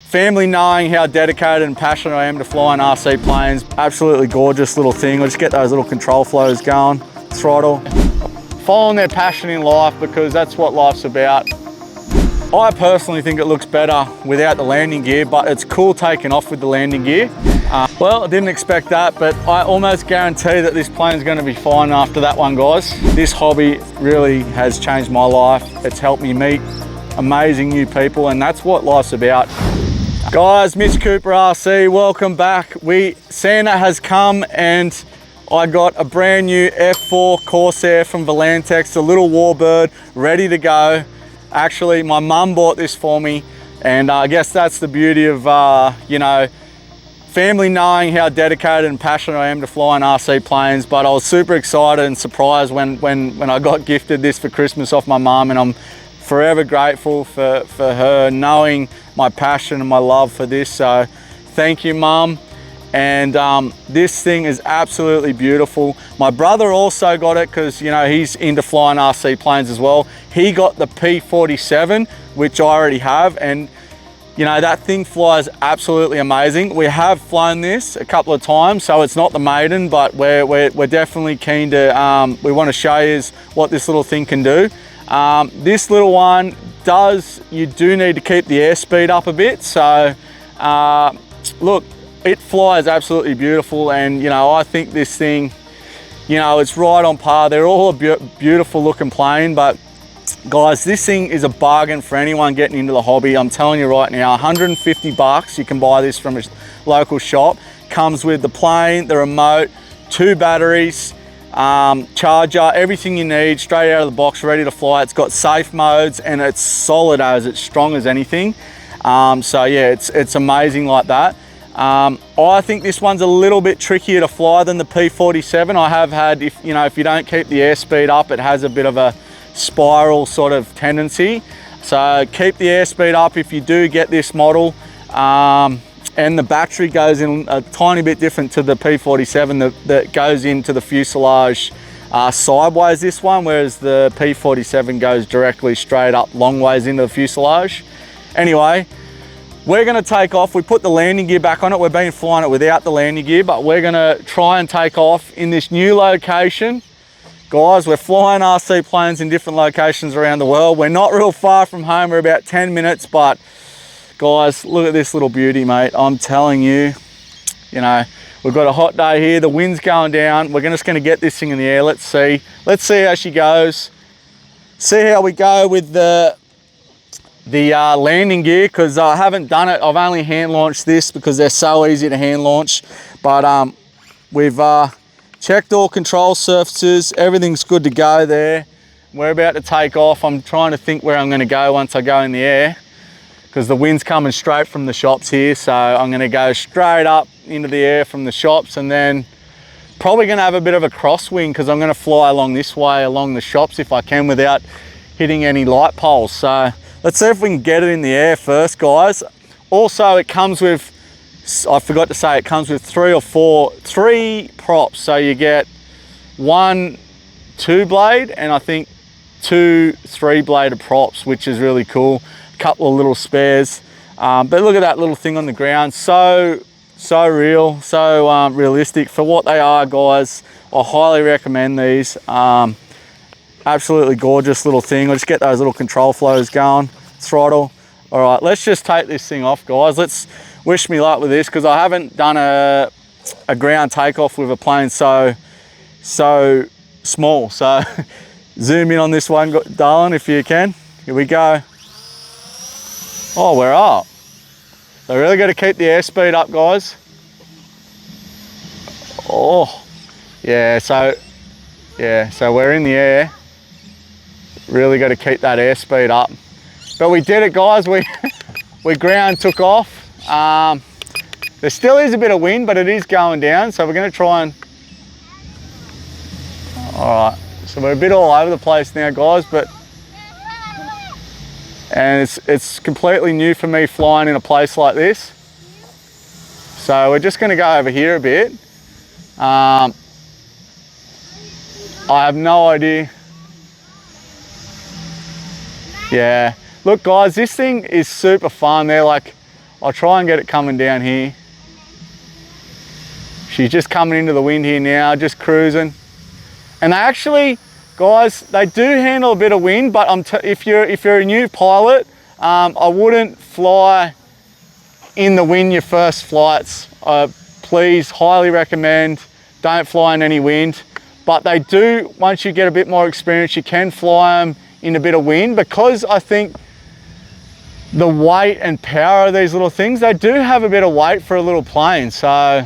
family knowing how dedicated and passionate I am to flying RC planes. Absolutely gorgeous little thing. I'll just get those little control flows going, throttle. Following their passion in life, because that's what life's about. I personally think it looks better without the landing gear, but it's cool taking off with the landing gear. Well, I didn't expect that, but I almost guarantee that this plane's going to be fine after that one, guys. This hobby really has changed my life. It's helped me meet amazing new people, and that's what life's about. Guys, Mitch Cooper RC, welcome back. Santa has come and I got a brand new F4 Corsair from Volantex, a little warbird, ready to go. Actually, my mum bought this for me, and I guess that's the beauty of, you know, family knowing how dedicated and passionate I am to flying RC planes. But I was super excited and surprised when I got gifted this for Christmas off my mum, and I'm forever grateful for her knowing my passion and my love for this. So thank you, Mum. And this thing is absolutely beautiful. My brother also got it because, you know, he's into flying RC planes as well. He got the P47, which I already have, and you know, that thing flies absolutely amazing. We have flown this a couple of times, so it's not the maiden, but we're definitely keen to, we want to show you what this little thing can do. This little one you do need to keep the airspeed up a bit. So look, it flies absolutely beautiful, and you know, I think this thing, you know, it's right on par. They're all a beautiful looking plane, but guys, this thing is a bargain for anyone getting into the hobby. I'm telling you right now, 150 bucks, you can buy this from a local shop. Comes with the plane, the remote, 2 batteries, charger, everything you need straight out of the box, ready to fly. It's got safe modes, and it's solid as, it's strong as anything. So yeah, it's amazing like that. I think this one's a little bit trickier to fly than the P47. I have had, if you don't keep the airspeed up, it has a bit of a spiral sort of tendency. So keep the airspeed up if you do get this model. And the battery goes in a tiny bit different to the P47 that goes into the fuselage sideways, this one, whereas the P47 goes directly straight up long ways into the fuselage. Anyway, we're going to take off. We put the landing gear back on it. We've been flying it without the landing gear, but we're going to try and take off in this new location. Guys, we're flying RC planes in different locations around the world. We're not real far from home. We're about 10 minutes, but guys, look at this little beauty, mate. I'm telling you, you know, we've got a hot day here. The wind's going down. We're just going to get this thing in the air. Let's see how she goes. See how we go with the landing gear, because I haven't done it. I've only hand launched this because they're so easy to hand launch. But we've checked all control surfaces. Everything's good to go there. We're about to take off. I'm trying to think where I'm going to go once I go in the air, because the wind's coming straight from the shops here. So I'm going to go straight up into the air from the shops, and then probably going to have a bit of a crosswind because I'm going to fly along this way along the shops if I can without hitting any light poles. So let's see if we can get it in the air first, guys. Also, it comes with, I forgot to say, it comes with 3 props. So you get 1 2-blade and I think 2 3-bladed props, which is really cool. A couple of little spares. But look at that little thing on the ground. So real, so realistic for what they are, guys. I highly recommend these. Absolutely gorgeous little thing. I'll just get those little control flows going, throttle. All right, let's just take this thing off, guys. Let's wish me luck with this, because I haven't done a ground takeoff with a plane so small. So zoom in on this one, darling, if you can. Here we go. Oh, we're up. So really got to keep the airspeed up, guys. Oh, yeah, so we're in the air. Really got to keep that airspeed up. But we did it, guys. We ground took off. There still is a bit of wind, but it is going down. So we're going to try and, all right. So we're a bit all over the place now, guys, and it's completely new for me flying in a place like this. So we're just going to go over here a bit. I have no idea. Yeah, look, guys, this thing is super fun. They're like, I'll try and get it coming down here. She's just coming into the wind here now, just cruising. And they actually, guys, they do handle a bit of wind, but if you're a new pilot, I wouldn't fly in the wind your first flights. Please, highly recommend, don't fly in any wind. But they do, once you get a bit more experience, you can fly them in a bit of wind, because I think the weight and power of these little things, they do have a bit of weight for a little plane. So,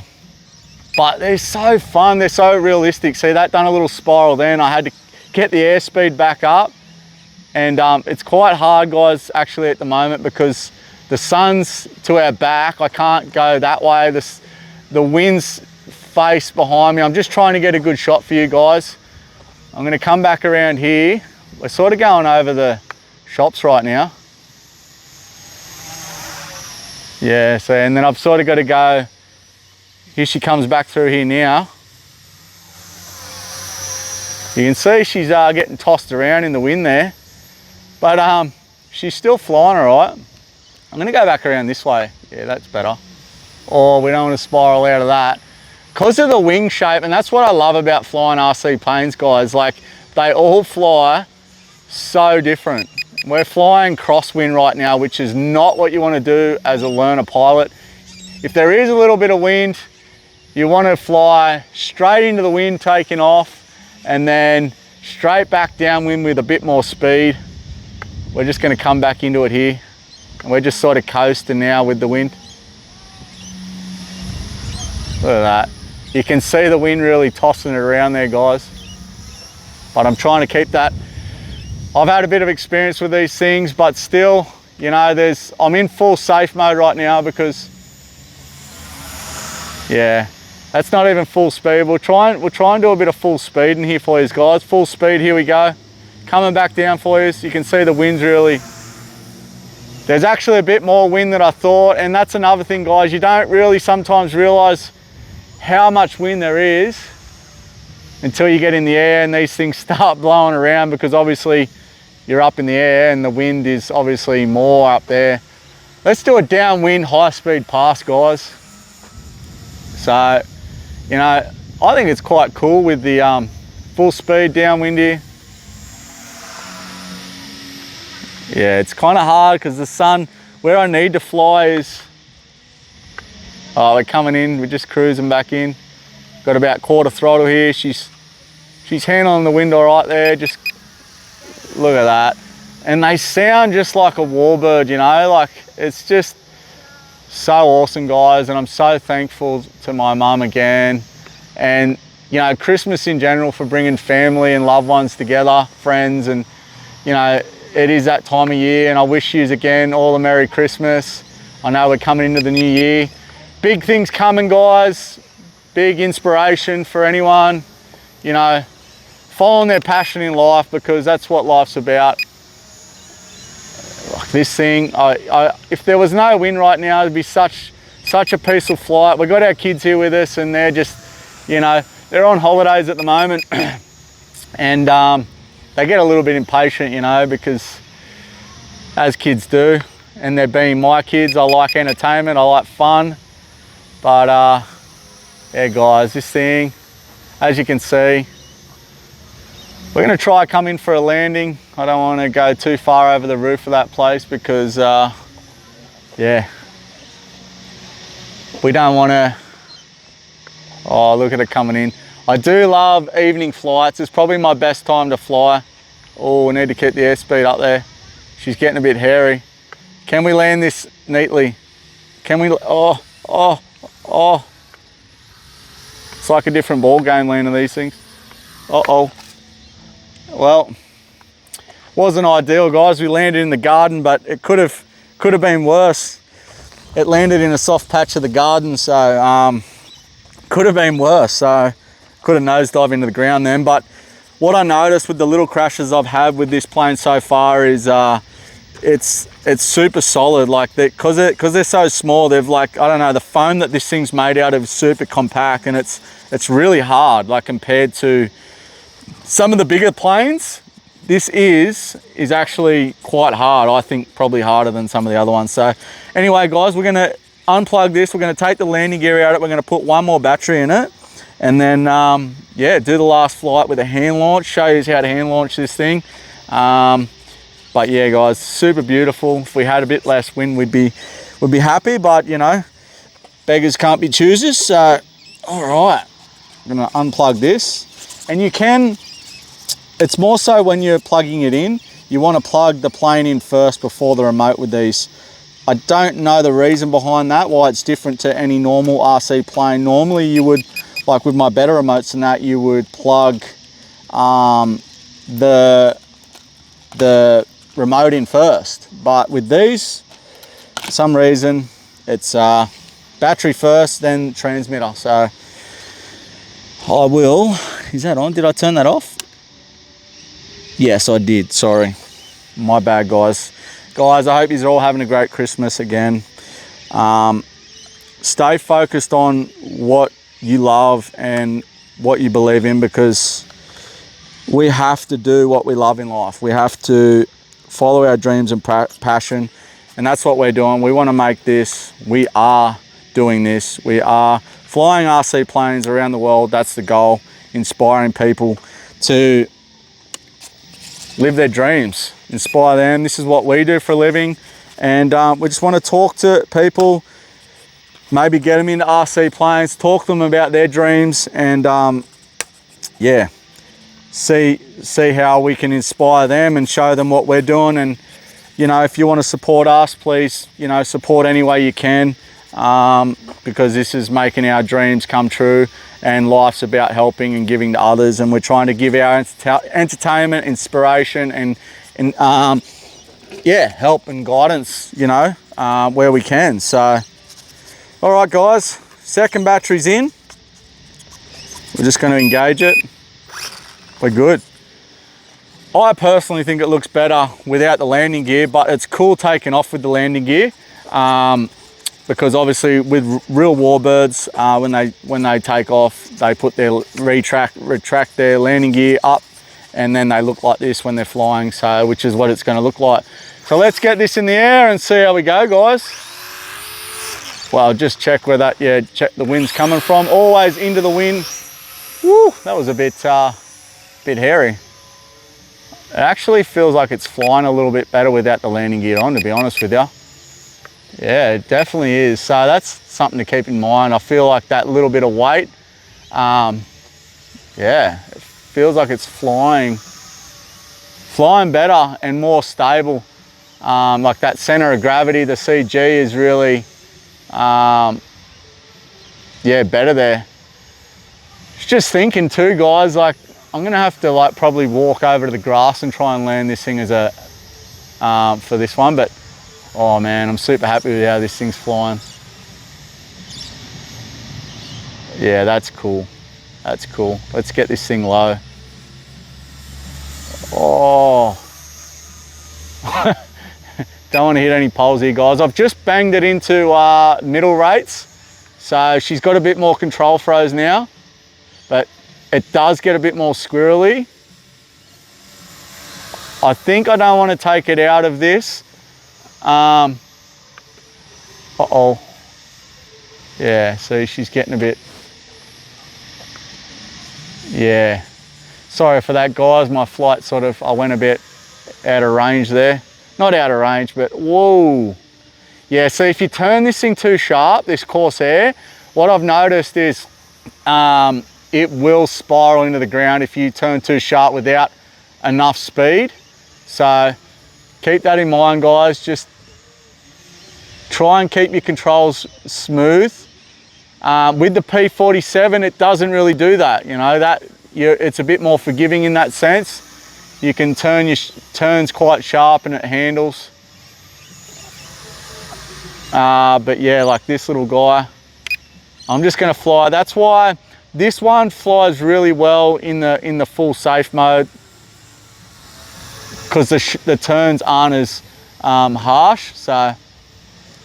but they're so fun, they're so realistic. See, that done a little spiral then. I had to get the airspeed back up, and it's quite hard, guys, actually at the moment, because the sun's to our back. I can't go that way. The wind's face behind me. I'm just trying to get a good shot for you guys. I'm going to come back around here. We're sort of going over the shops right now. Yeah, so, and then I've sort of got to go. Here she comes back through here now. You can see she's getting tossed around in the wind there, but she's still flying all right. I'm going to go back around this way. Yeah, that's better. Oh, we don't want to spiral out of that. Because of the wing shape, and that's what I love about flying RC planes, guys. Like, they all fly so different. We're flying crosswind right now, which is not what you want to do as a learner pilot. If there is a little bit of wind, you want to fly straight into the wind, taking off, and then straight back downwind with a bit more speed. We're just going to come back into it here. And we're just sort of coasting now with the wind. Look at that. You can see the wind really tossing it around there, guys. But I'm trying to keep that. I've had a bit of experience with these things, but still, you know, I'm in full safe mode right now, because, yeah, that's not even full speed. We'll try and do a bit of full speed in here for you guys. Full speed, here we go. Coming back down for you. You can see the wind's really, there's actually a bit more wind than I thought. And that's another thing, guys. You don't really sometimes realize how much wind there is until you get in the air and these things start blowing around, because obviously you're up in the air and the wind is obviously more up there. Let's do a downwind high speed pass, guys. So, you know, I think it's quite cool with the full speed downwind here. Yeah, it's kind of hard because the sun, where I need to fly is, oh, we're coming in, we're just cruising back in. Got about quarter throttle here. She's handling the wind all right there. Just look at that. And they sound just like a warbird, you know, like it's just so awesome, guys. And I'm so thankful to my mum again. And, you know, Christmas in general, for bringing family and loved ones together, friends, and, you know, it is that time of year. And I wish yous again all a Merry Christmas. I know we're coming into the new year. Big things coming, guys. Big inspiration for anyone, you know, following their passion in life, because that's what life's about. Like this thing, if there was no wind right now, it'd be such a peaceful flight. We've got our kids here with us, and they're just, you know, they're on holidays at the moment. And they get a little bit impatient, you know, because as kids do, and they're being my kids, I like entertainment, I like fun. But yeah, guys, this thing, as you can see, we're going to try come in for a landing. I don't want to go too far over the roof of that place, because yeah, we don't want to. Oh, look at it coming in. I do love evening flights. It's probably my best time to fly. Oh, we need to keep the airspeed up there. She's getting a bit hairy. Can we land this neatly? Can we? Oh. It's like a different ball game landing these things. Uh-oh. Well, wasn't ideal, guys. We landed in the garden, but it could have been worse. It landed in a soft patch of the garden, so could have been worse. So could have nosedived into the ground then. But what I noticed with the little crashes I've had with this plane so far is it's super solid. Like, because they're so small, they've, like, I don't know, the foam that this thing's made out of is super compact, and it's really hard, like, compared to some of the bigger planes. this is actually quite hard. I think probably harder than some of the other ones. So anyway, guys, we're gonna unplug this. We're gonna take the landing gear out of it. We're gonna put one more battery in it. And then, yeah, do the last flight with a hand launch, show you how to hand launch this thing. But yeah, guys, super beautiful. If we had a bit less wind, we'd be happy, but you know, beggars can't be choosers. So, all right, I'm gonna unplug this. And you can, it's more so when you're plugging it in, you wanna plug the plane in first before the remote with these. I don't know the reason behind that, why it's different to any normal RC plane. Normally you would, like with my better remotes and that, you would plug the remote in first. But with these, for some reason, it's battery first, then transmitter. So I will, is that on? Did I turn that off? Yes, I did, sorry. My bad, guys. Guys, I hope you're all having a great Christmas again. Stay focused on what you love and what you believe in, because we have to do what we love in life. We have to follow our dreams and passion, and that's what we're doing. We want to make this, we are doing this. We are flying RC planes around the world. That's the goal, inspiring people to live their dreams, inspire them. This is what we do for a living, and we just want to talk to people, maybe get them into RC planes, talk to them about their dreams, and yeah, see how we can inspire them and show them what we're doing. And you know, if you want to support us, please, you know, support any way you can, because this is making our dreams come true, and life's about helping and giving to others, and we're trying to give our entertainment, inspiration, and yeah, help and guidance, you know, where we can. So all right, guys, second battery's in. We're just going to engage it. We're good. I personally think it looks better without the landing gear, but it's cool taking off with the landing gear, because obviously with real warbirds, when they take off, they put their retract their landing gear up, and then they look like this when they're flying. So, which is what it's going to look like. So let's get this in the air and see how we go, guys. Well, just check where that, yeah, check the wind's coming from. Always into the wind. Woo, that was a bit hairy. It actually feels like it's flying a little bit better without the landing gear on, to be honest with you. Yeah, it definitely is. So that's something to keep in mind. I feel like that little bit of weight, yeah, it feels like it's flying better and more stable. Like that center of gravity, the CG is really, yeah, better there. Just thinking too, guys, like I'm gonna have to like probably walk over to the grass and try and land this thing as a for this one. But oh man, I'm super happy with how this thing's flying. Yeah, that's cool. That's cool. Let's get this thing low. Oh. Don't want to hit any poles here, guys. I've just banged it into middle rates. So she's got a bit more control throws now, but it does get a bit more squirrely. I think I don't want to take it out of this. Uh-oh. Yeah, see, she's getting a bit, yeah. Sorry for that, guys. My flight sort of, I went a bit out of range there. Not out of range, but whoa. Yeah, see, if you turn this thing too sharp, this Corsair, what I've noticed is it will spiral into the ground if you turn too sharp without enough speed. So keep that in mind, guys. Just try and keep your controls smooth. With the P47, it doesn't really do that. You know, it's a bit more forgiving in that sense. You can turn your turns quite sharp and it handles. But yeah, like this little guy, I'm just gonna fly. That's why this one flies really well in the full safe mode, because the turns aren't as harsh. So,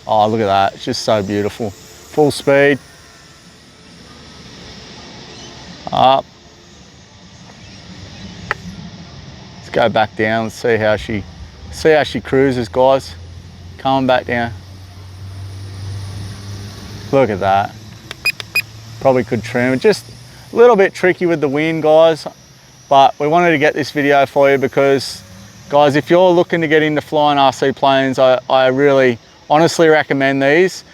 oh, look at that, it's just so beautiful. Full speed, up. Let's go back down. Let's see how she cruises, guys. Coming back down. Look at that. Probably could trim it. Just a little bit tricky with the wind, guys. But we wanted to get this video for you because, guys, if you're looking to get into flying RC planes, I really honestly recommend these.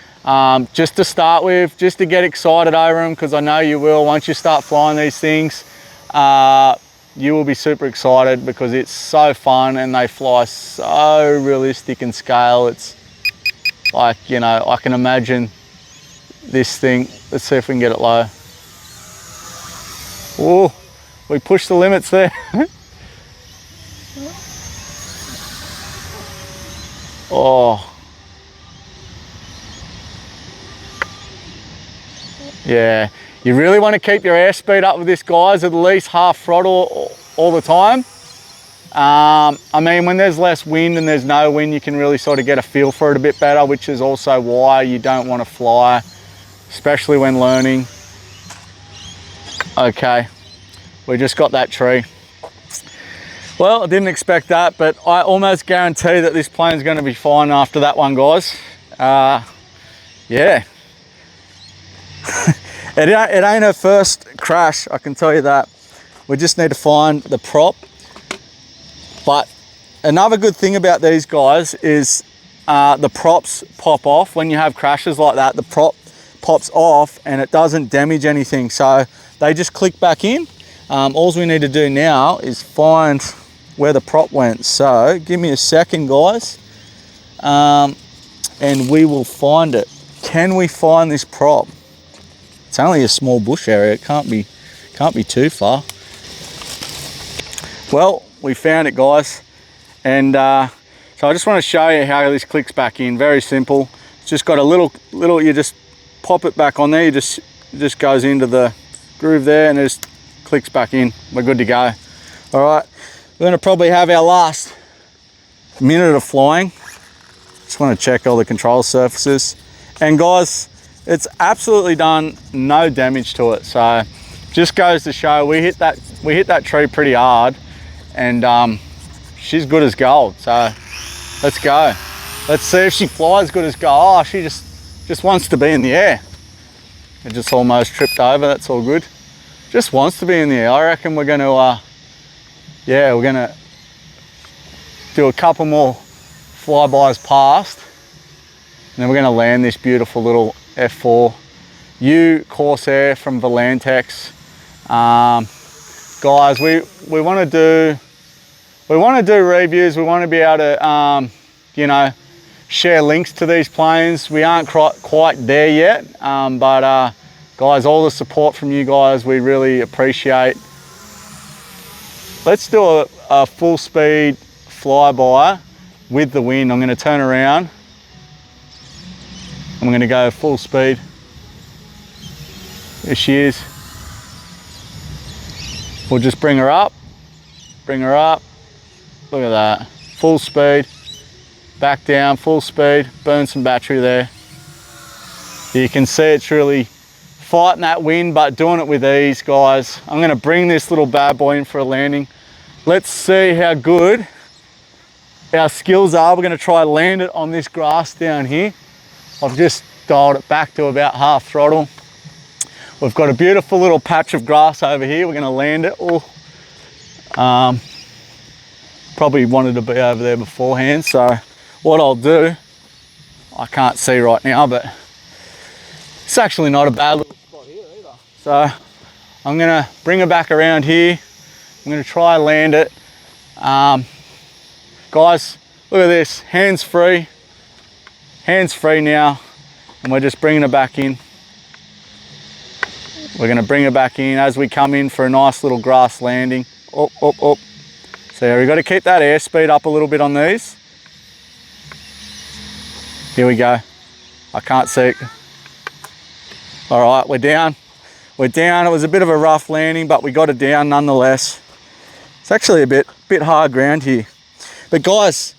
Just to start with, just to get excited over them, because I know you will. Once you start flying these things, you will be super excited because it's so fun and they fly so realistic in scale. It's like, you know, I can imagine this thing. Let's see if we can get it low. Oh, we pushed the limits there. Oh. Yeah, you really want to keep your airspeed up with this, guys, at least half throttle all the time. I mean, when there's less wind and there's no wind, you can really sort of get a feel for it a bit better, which is also why you don't want to fly, especially when learning. Okay, we just got that tree. Well, I didn't expect that, but I almost guarantee that this plane's going to be fine after that one, guys. Yeah. It ain't her first crash, I can tell you that. We just need to find the prop. But another good thing about these, guys, is the props pop off. When you have crashes like that, the prop pops off and it doesn't damage anything. So they just click back in. All we need to do now is find where the prop went. So give me a second, guys, and we will find it. Can we find this prop? It's only a small bush area. It can't be too far. Well, we found it, guys, and so I just want to show you how this clicks back in. Very simple. It's just got a little. You just pop it back on there. It just goes into the groove there, and it just clicks back in. We're good to go. All right, we're going to probably have our last minute of flying. Just want to check all the control surfaces, and guys, it's absolutely done no damage to it. So just goes to show we hit that tree pretty hard, and she's good as gold. So let's go. Let's see if she flies good as gold. Oh, she just wants to be in the air. It just almost tripped over. That's all good. Just wants to be in the air. I reckon we're going to yeah, we're going to do a couple more flybys past, and then we're going to land this beautiful little F4u Corsair from Volantex. Guys, we want to do reviews. We want to be able to you know, share links to these planes. We aren't quite there yet, but guys, all the support from you guys we really appreciate. Let's do a full speed flyby with the wind. I'm going to turn around. I'm going to go full speed. There she is. We'll just bring her up. Bring her up. Look at that. Full speed. Back down, full speed. Burn some battery there. You can see it's really fighting that wind, but doing it with ease, guys. I'm going to bring this little bad boy in for a landing. Let's see how good our skills are. We're going to try land it on this grass down here. I've just dialed it back to about half throttle. We've got a beautiful little patch of grass over here. We're going to land it. Oh, probably wanted to be over there beforehand. So what I'll do, I can't see right now, but it's actually not a bad little spot here either. So I'm going to bring her back around here. I'm going to try and land it. Guys, look at this, hands free now, and we're just bringing her back in. We're going to bring her back in as we come in for a nice little grass landing. Up, up, up. So we've got to keep that airspeed up a little bit on these. Here we go. I can't see it. All right, we're down. We're down. It was a bit of a rough landing, but we got it down nonetheless. It's actually a bit hard ground here. But guys,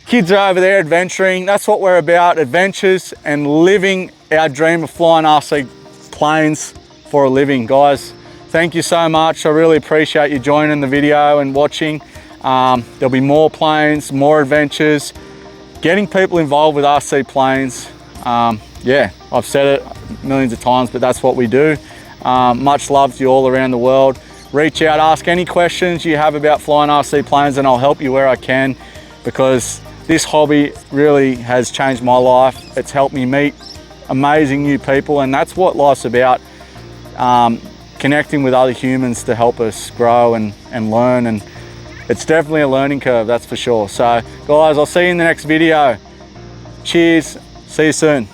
kids are over there adventuring. That's what we're about, adventures and living our dream of flying RC planes for a living. Guys, thank you so much. I really appreciate you joining the video and watching. There'll be more planes, more adventures, getting people involved with RC planes. Yeah, I've said it millions of times, but that's what we do. Much love to you all around the world. Reach out, ask any questions you have about flying RC planes, and I'll help you where I can, because this hobby really has changed my life. It's helped me meet amazing new people, and that's what life's about. Connecting with other humans to help us grow and learn, and it's definitely a learning curve, that's for sure. So guys, I'll see you in the next video. Cheers, see you soon.